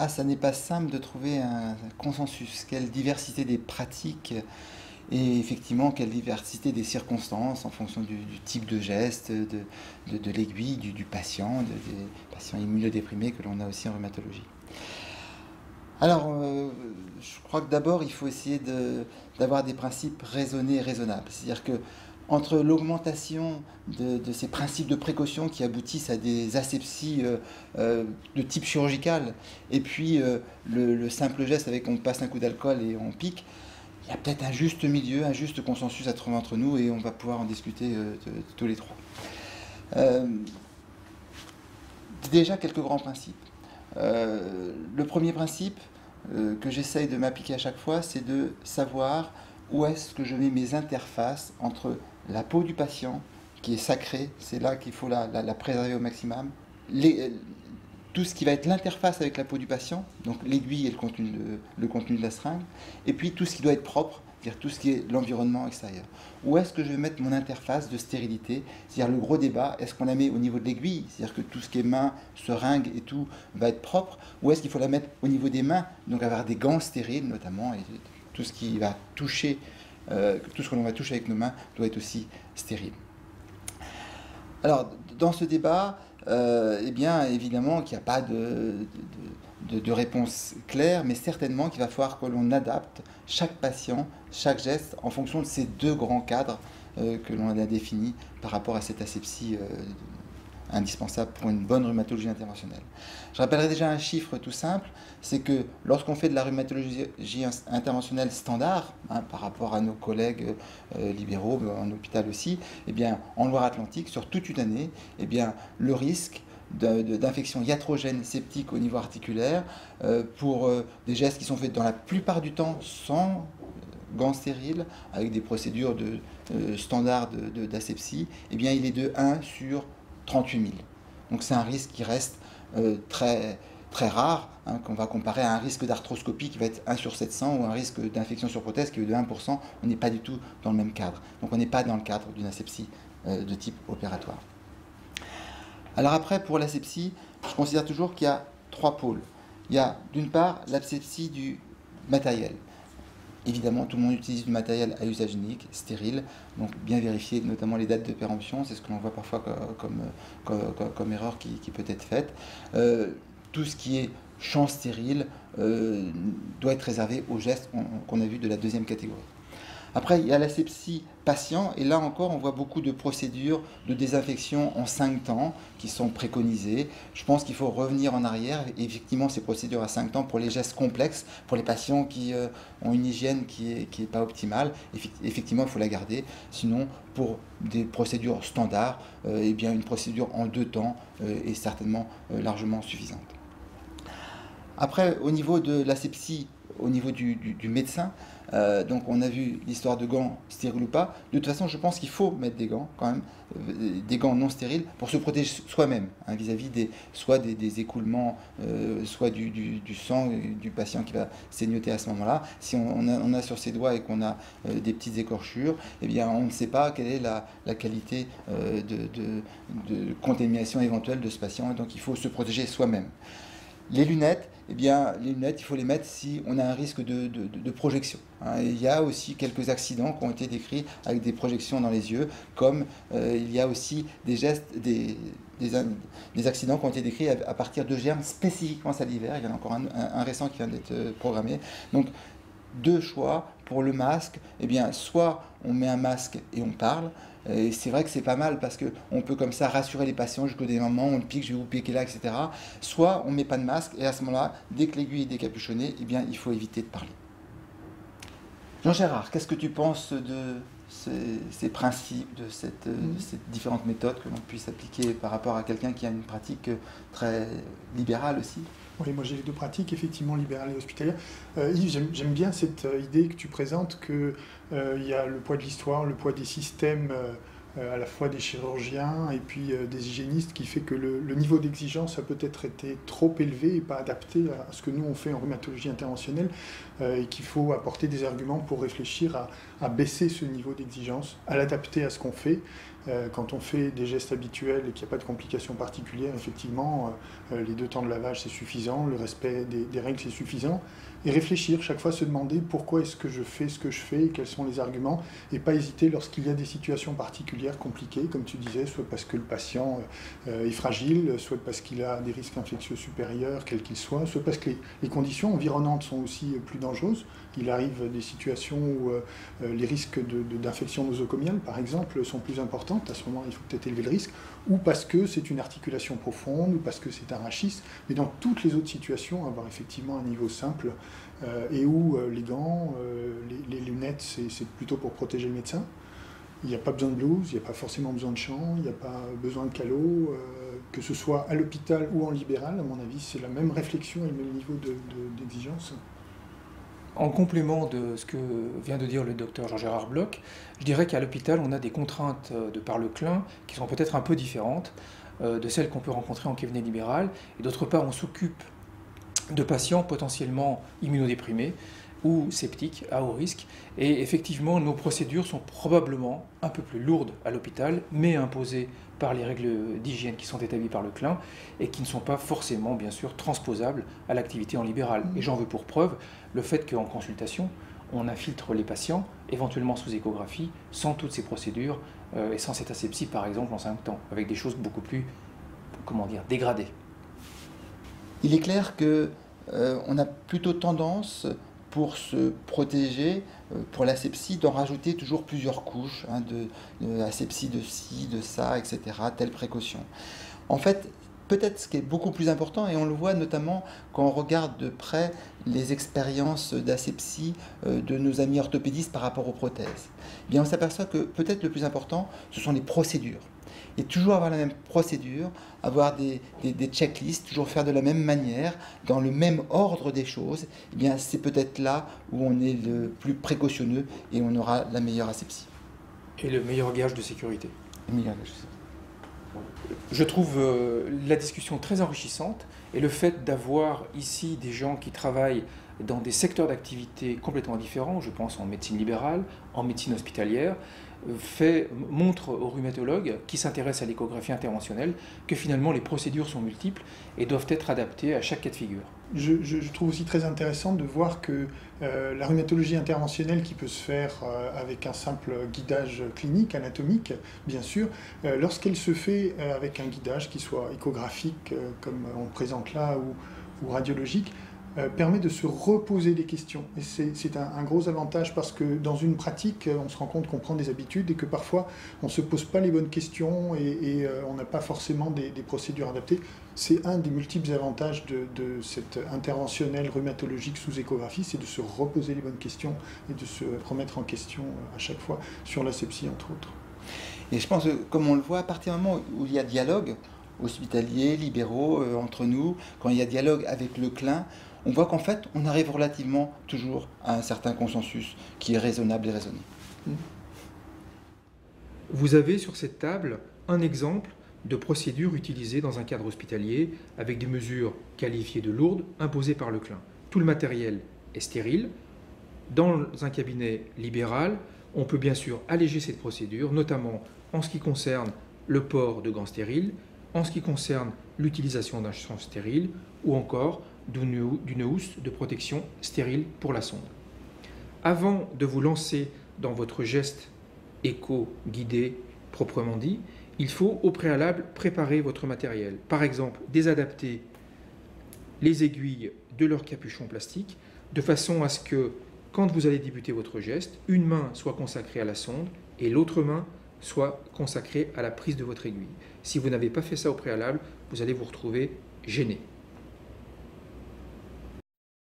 ça n'est pas simple de trouver un consensus. Quelle diversité des pratiques et effectivement quelle diversité des circonstances en fonction du type de geste, de l'aiguille, du patient, des patients immunodéprimés que l'on a aussi en rhumatologie. Alors, je crois que d'abord, il faut essayer d'avoir des principes raisonnés et raisonnables. C'est-à-dire que entre l'augmentation de ces principes de précaution qui aboutissent à des asepsies de type chirurgical, et puis le simple geste avec on passe un coup d'alcool et on pique, il y a peut-être un juste milieu, un juste consensus à trouver entre nous, et on va pouvoir en discuter tous les trois. Déjà, quelques grands principes. Le premier principe que j'essaye de m'appliquer à chaque fois, c'est de savoir où est-ce que je mets mes interfaces entre la peau du patient, qui est sacrée, c'est là qu'il faut la préserver au maximum, tout ce qui va être l'interface avec la peau du patient, donc l'aiguille et le contenu de la seringue, et puis tout ce qui doit être propre, c'est-à-dire tout ce qui est l'environnement extérieur. Où est-ce que je vais mettre mon interface de stérilité? C'est-à-dire le gros débat, est-ce qu'on la met au niveau de l'aiguille, c'est-à-dire que tout ce qui est main, seringue et tout va être propre, ou est-ce qu'il faut la mettre au niveau des mains, donc avoir des gants stériles notamment, et tout ce qui va toucher, tout ce que l'on va toucher avec nos mains doit être aussi stérile. Alors, dans ce débat, eh bien, évidemment qu'il n'y a pas de réponse claire, mais certainement qu'il va falloir que l'on adapte chaque patient, chaque geste, en fonction de ces deux grands cadres que l'on a définis par rapport à cette asepsie indispensable pour une bonne rhumatologie interventionnelle. Je rappellerai déjà un chiffre tout simple, c'est que lorsqu'on fait de la rhumatologie interventionnelle standard, par rapport à nos collègues libéraux, en hôpital aussi, eh bien, en Loire-Atlantique, sur toute une année, eh bien, le risque d'infection iatrogène septique au niveau articulaire pour des gestes qui sont faits dans la plupart du temps sans gants stériles, avec des procédures standards d'asepsie, eh bien, il est de 1 sur 38 000. Donc c'est un risque qui reste très, très rare, qu'on va comparer à un risque d'arthroscopie qui va être 1 sur 700 ou un risque d'infection sur prothèse qui est de 1%. On n'est pas du tout dans le même cadre. Donc on n'est pas dans le cadre d'une asepsie de type opératoire. Alors après, pour l'asepsie, je considère toujours qu'il y a 3 pôles. Il y a d'une part l'asepsie du matériel. Évidemment, tout le monde utilise du matériel à usage unique, stérile, donc bien vérifier notamment les dates de péremption, c'est ce que l'on voit parfois comme erreur qui peut être faite. Tout ce qui est champ stérile doit être réservé aux gestes qu'on a vus de la deuxième catégorie. Après, il y a l'asepsie patient, et là encore, on voit beaucoup de procédures de désinfection en 5 temps qui sont préconisées. Je pense qu'il faut revenir en arrière, et effectivement, ces procédures à 5 temps pour les gestes complexes, pour les patients qui ont une hygiène qui est pas optimale, effectivement, il faut la garder. Sinon, pour des procédures standards, eh bien, une procédure en 2 temps est certainement largement suffisante. Après, au niveau de l'asepsie, au niveau du médecin, donc on a vu l'histoire de gants stériles ou pas. De toute façon, je pense qu'il faut mettre des gants quand même, des gants non stériles pour se protéger soi-même vis-à-vis soit des écoulements, soit du sang du patient qui va saignoter à ce moment-là. Si on a sur ses doigts et qu'on a des petites écorchures, eh bien on ne sait pas quelle est la qualité de contamination éventuelle de ce patient, donc il faut se protéger soi-même. Les lunettes, eh bien, les lunettes, il faut les mettre si on a un risque de projection. Il y a aussi quelques accidents qui ont été décrits avec des projections dans les yeux, comme il y a aussi des gestes, des accidents qui ont été décrits à partir de germes spécifiquement salivaires. Il y en a encore un récent qui vient d'être programmé. Donc, 2 choix pour le masque. Eh bien, soit on met un masque et on parle. Et c'est vrai que c'est pas mal parce qu'on peut comme ça rassurer les patients jusqu'au dernier moment, on le pique, je vais vous piquer là, etc. Soit on ne met pas de masque et à ce moment-là, dès que l'aiguille est décapuchonnée, eh bien, il faut éviter de parler. Jean-Gérard, qu'est-ce que tu penses de ces principes, de ces différentes méthodes que l'on puisse appliquer par rapport à quelqu'un qui a une pratique très libérale aussi? Oui, moi j'ai les 2 pratiques, effectivement, libérale et hospitalière. Yves, j'aime bien cette idée que tu présentes, qu'il y a le poids de l'histoire, le poids des systèmes, à la fois des chirurgiens et puis des hygiénistes, qui fait que le niveau d'exigence a peut-être été trop élevé et pas adapté à ce que nous on fait en rhumatologie interventionnelle, et qu'il faut apporter des arguments pour réfléchir à baisser ce niveau d'exigence, à l'adapter à ce qu'on fait. Quand on fait des gestes habituels et qu'il n'y a pas de complications particulières, effectivement, les 2 temps de lavage, c'est suffisant, le respect des règles, c'est suffisant. Et réfléchir, chaque fois se demander pourquoi est-ce que je fais ce que je fais, quels sont les arguments, et pas hésiter lorsqu'il y a des situations particulières, compliquées, comme tu disais, soit parce que le patient est fragile, soit parce qu'il a des risques infectieux supérieurs, quels qu'ils soient, soit parce que les conditions environnantes sont aussi plus dangereuses. Il arrive des situations où les risques d'infection nosocomiale, par exemple, sont plus importantes. À ce moment, il faut peut-être élever le risque, ou parce que c'est une articulation profonde, ou parce que c'est un rachis. Mais dans toutes les autres situations, avoir effectivement un niveau simple, et où les gants, les lunettes, c'est plutôt pour protéger le médecin. Il n'y a pas besoin de blouse, il n'y a pas forcément besoin de champ, il n'y a pas besoin de calot, que ce soit à l'hôpital ou en libéral, à mon avis, c'est la même réflexion et le même niveau d'exigence. En complément de ce que vient de dire le docteur Jean-Gérard Bloch, je dirais qu'à l'hôpital, on a des contraintes de par le CLIN qui sont peut-être un peu différentes de celles qu'on peut rencontrer en cabinet libéral. Et d'autre part, on s'occupe de patients potentiellement immunodéprimés ou sceptiques, à haut risque. Et effectivement, nos procédures sont probablement un peu plus lourdes à l'hôpital, mais imposées par les règles d'hygiène qui sont établies par le CLIN et qui ne sont pas forcément, bien sûr, transposables à l'activité en libéral. Et j'en veux pour preuve le fait qu'en consultation, on infiltre les patients, éventuellement sous échographie, sans toutes ces procédures et sans cette asepsie, par exemple, en 5 temps, avec des choses beaucoup plus, comment dire, dégradées. Il est clair que on a plutôt tendance, pour se protéger, pour l'asepsie, d'en rajouter toujours plusieurs couches, hein, de asepsie de ci, de ça, etc., telle précaution. En fait, peut-être ce qui est beaucoup plus important, et on le voit notamment quand on regarde de près les expériences d'asepsie de nos amis orthopédistes par rapport aux prothèses, eh bien on s'aperçoit que peut-être le plus important, ce sont les procédures. Et toujours avoir la même procédure, avoir des checklists, toujours faire de la même manière, dans le même ordre des choses, eh bien c'est peut-être là où on est le plus précautionneux et on aura la meilleure asepsie. Et le meilleur gage de sécurité. Le meilleur gage. Je trouve la discussion très enrichissante et le fait d'avoir ici des gens qui travaillent dans des secteurs d'activité complètement différents, je pense en médecine libérale, en médecine hospitalière, montre aux rhumatologues qui s'intéressent à l'échographie interventionnelle que finalement les procédures sont multiples et doivent être adaptées à chaque cas de figure. Je trouve aussi très intéressant de voir que la rhumatologie interventionnelle qui peut se faire avec un simple guidage clinique, anatomique, bien sûr, lorsqu'elle se fait avec un guidage qui soit échographique, comme on le présente là, ou radiologique, permet de se reposer des questions. Et c'est un gros avantage parce que dans une pratique, on se rend compte qu'on prend des habitudes et que parfois on ne se pose pas les bonnes questions et on n'a pas forcément des procédures adaptées. C'est un des multiples avantages de cette interventionnelle rhumatologique sous échographie, c'est de se reposer les bonnes questions et de se remettre en question à chaque fois sur l'asepsie entre autres. Et je pense que, comme on le voit, à partir du moment où il y a dialogue, hospitaliers, libéraux, entre nous, quand il y a dialogue avec le CLIN, on voit qu'en fait, on arrive relativement toujours à un certain consensus qui est raisonnable et raisonné. Vous avez sur cette table un exemple de procédure utilisée dans un cadre hospitalier avec des mesures qualifiées de lourdes imposées par le CLIN. Tout le matériel est stérile. Dans un cabinet libéral, on peut bien sûr alléger cette procédure, notamment en ce qui concerne le port de gants stériles, en ce qui concerne l'utilisation d'un champ stérile ou encore d'une housse de protection stérile pour la sonde. Avant de vous lancer dans votre geste éco-guidé proprement dit, il faut au préalable préparer votre matériel. Par exemple, désadapter les aiguilles de leur capuchon plastique de façon à ce que, quand vous allez débuter votre geste, une main soit consacrée à la sonde et l'autre main soit consacrée à la prise de votre aiguille. Si vous n'avez pas fait ça au préalable, vous allez vous retrouver gêné.